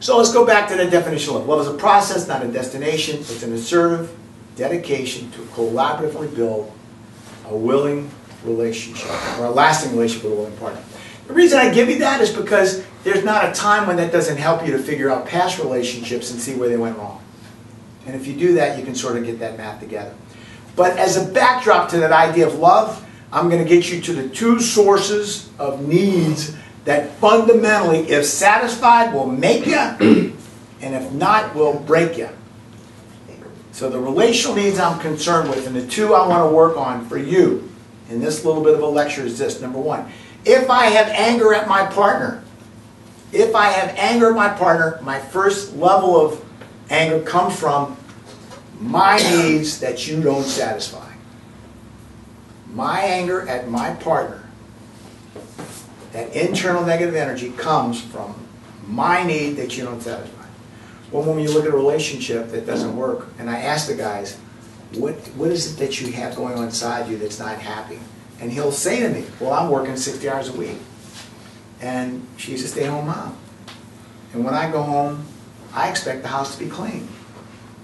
So let's go back to the definition of love. Love is a process, not a destination. It's an assertive dedication to collaboratively build a willing relationship, or a lasting relationship with a willing partner. The reason I give you that is because there's not a time when that doesn't help you to figure out past relationships and see where they went wrong. And if you do that, you can sort of get that math together. But as a backdrop to that idea of love, I'm going to get you to the two sources of needs that fundamentally, if satisfied, will make you, and if not, will break you. So the relational needs I'm concerned with, and the two I want to work on for you in this little bit of a lecture is this. Number one, if I have anger at my partner, my first level of anger comes from my needs that you don't satisfy. My anger at my partner, that internal negative energy comes from my need that you don't satisfy. Well, when you look at a relationship that doesn't work, and I ask the guys, what is it that you have going on inside you that's not happy? And he'll say to me, well, I'm working 60 hours a week. And she's a stay-home mom. And when I go home, I expect the house to be clean.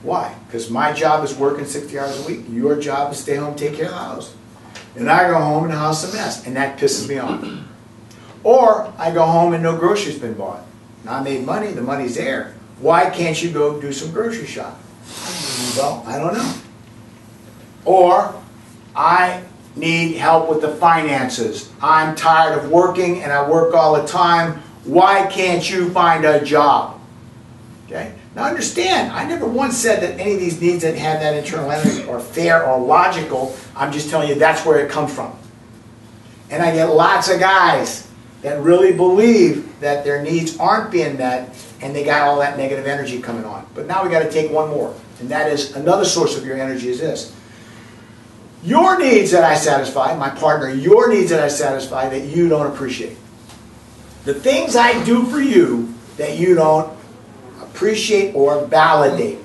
Why? Because my job is working 60 hours a week. Your job is stay home, take care of the house. And I go home and the house is a mess. And that pisses me off. Or I go home and no groceries been bought. And I made money, the money's there. Why can't you go do some grocery shopping? Well, I don't know. Or I need help with the finances. I'm tired of working and I work all the time. Why can't you find a job? Okay? Now understand, I never once said that any of these needs that have that internal energy are fair or logical. I'm just telling you that's where it comes from. And I get lots of guys that really believe that their needs aren't being met and they got all that negative energy coming on. But now we got to take one more. And that is another source of your energy is this. Your needs that I satisfy, my partner, your needs that I satisfy that you don't appreciate. The things I do for you that you don't appreciate or validate.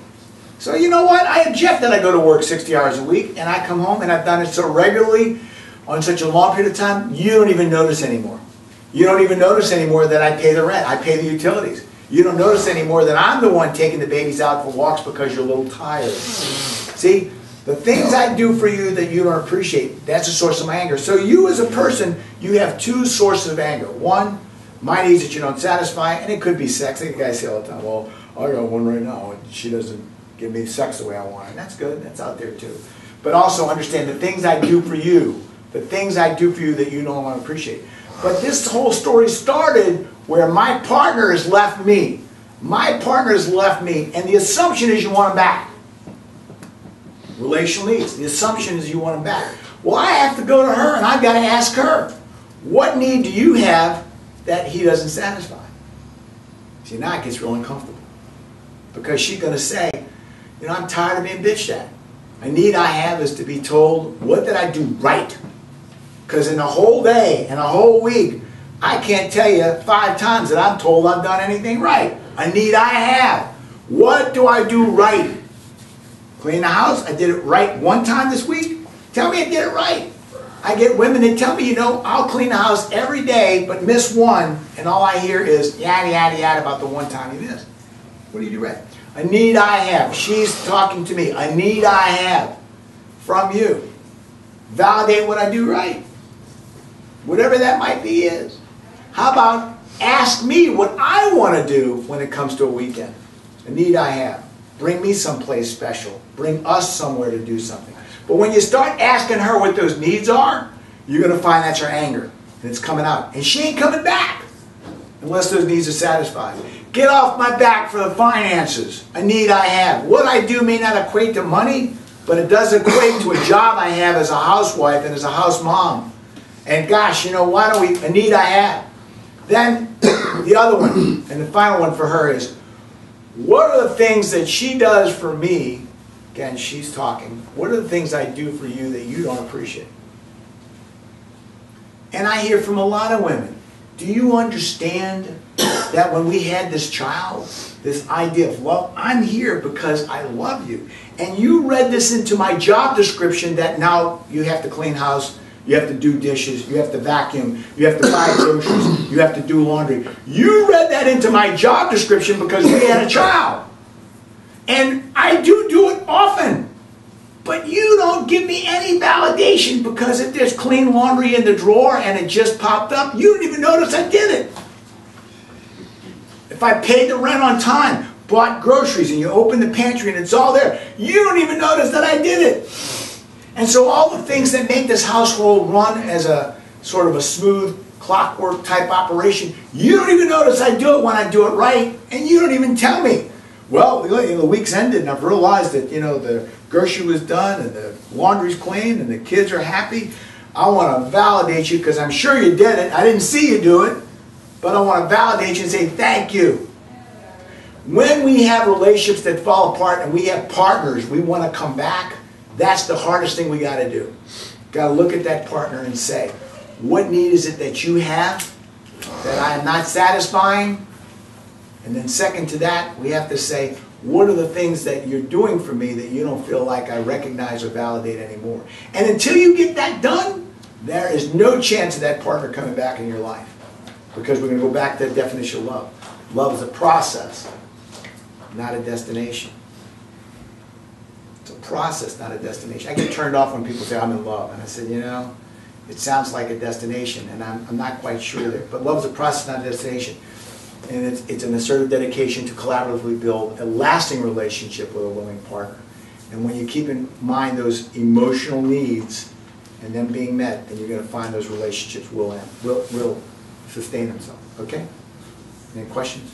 So you know what? I object that I go to work 60 hours a week and I come home and I've done it so regularly on such a long period of time, you don't even notice anymore. You don't even notice anymore that I pay the rent, I pay the utilities. You don't notice anymore that I'm the one taking the babies out for walks because you're a little tired. See? The things I do for you that you don't appreciate, that's a source of my anger. So you as a person, you have two sources of anger. One, my needs that you don't satisfy, and it could be sex. I think guys say all the time, well, I got one right now, and she doesn't give me sex the way I want. And that's good, that's out there too. But also understand the things I do for you, the things I do for you that you don't want to appreciate. But this whole story started where my partner has left me. My partner has left me, and the assumption is you want him back. Relational needs. The assumption is you want them back. Well, I have to go to her and I've got to ask her, what need do you have that he doesn't satisfy? See, now it gets real uncomfortable. Because she's going to say, you know, I'm tired of being bitched at. A need I have is to be told, what did I do right? Because in a whole day, in a whole week, I can't tell you 5 times that I'm told I've done anything right. A need I have. What do I do right? Clean the house, I did it right one time this week. Tell me I did it right. I get women that tell me, you know, I'll clean the house every day, but miss one, and all I hear is yada, yada, yada about the one time you missed. What do you do right? A need I have. She's talking to me. A need I have from you. Validate what I do right. Whatever that might be is. How about ask me what I want to do when it comes to a weekend? A need I have. Bring me someplace special. Bring us somewhere to do something. But when you start asking her what those needs are, you're going to find that's her anger. And it's coming out. And she ain't coming back unless those needs are satisfied. Get off my back for the finances. A need I have. What I do may not equate to money, but it does equate to a job I have as a housewife and as a house mom. And gosh, you know, why don't we, a need I have. Then the other one, and the final one for her is, what are the things that she does for me? Again, she's talking. What are the things I do for you that you don't appreciate? And I hear from a lot of women, do you understand that when we had this child, this idea of love, I'm here because I love you. And you read this into my job description that now you have to clean house, You have to do dishes, you have to vacuum, you have to buy groceries, you have to do laundry. You read that into my job description because we had a child. And I do it often. But you don't give me any validation because if there's clean laundry in the drawer and it just popped up, you don't even notice I did it. If I paid the rent on time, bought groceries, and you open the pantry and it's all there, you don't even notice that I did it. And so all the things that make this household run as a sort of a smooth clockwork type operation, you don't even notice I do it when I do it right, and you don't even tell me. Well, the week's ended and I've realized that, the grocery was done and the laundry's clean and the kids are happy. I want to validate you because I'm sure you did it. I didn't see you do it, but I want to validate you and say thank you. When we have relationships that fall apart and we have partners, we want to come back. That's the hardest thing we got to do. Got to look at that partner and say, what need is it that you have that I am not satisfying? And then second to that, we have to say, what are the things that you're doing for me that you don't feel like I recognize or validate anymore? And until you get that done, there is no chance of that partner coming back in your life. Because we're going to go back to the definition of love. Love is a process, not a destination. It's a process, not a destination. I get turned off when people say, I'm in love. And I said, it sounds like a destination, and I'm not quite sure there. But love is a process, not a destination. And it's an assertive dedication to collaboratively build a lasting relationship with a willing partner. And when you keep in mind those emotional needs and them being met, then you're going to find those relationships will sustain themselves. Okay? Any questions?